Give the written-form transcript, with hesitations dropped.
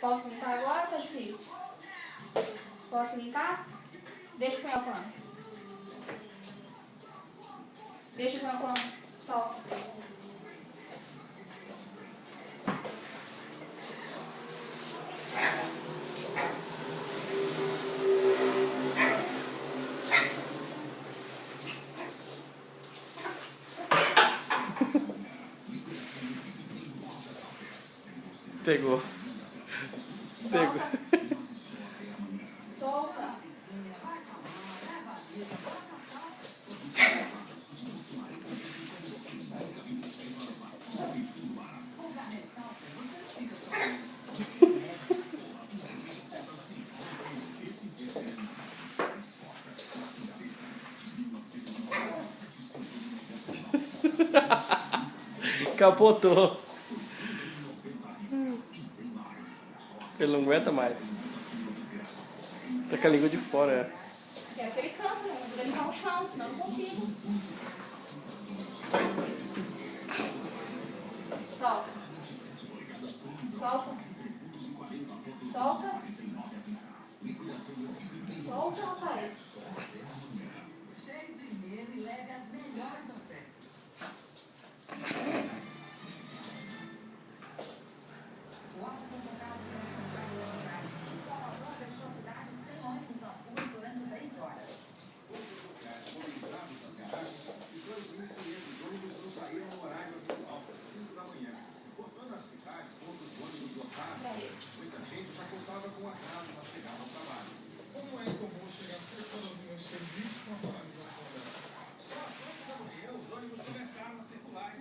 Posso limpar agora ou tá difícil? Posso limpar? Deixa eu pôr o pano. Deixa eu pôr o pano. Solta. Pegou. Pegou. Solta. Capotou. Ele não aguenta mais. Tá com a língua de fora, é. Quero que ele canse, não vou limpar o chão, senão eu não consigo. Solta. Solta. Solta. Solta, rapaz. Chegue primeiro e leve as melhores ofertas. O órgão convocado pelas centrais regionais em Salvador deixou a cidade sem ônibus nas ruas durante 3 horas. Mobilizados nas garagens, os 2.500 ônibus não saíram no horário habitual, às 5 da manhã. Por toda a cidade, pontos de ônibus lotados. Muita gente já contava com atraso na chegada ao trabalho. Como é comum chegar às 7 horas no meu serviço com a paralisação dessa? Só às 8 da manhã, os ônibus começaram a circular.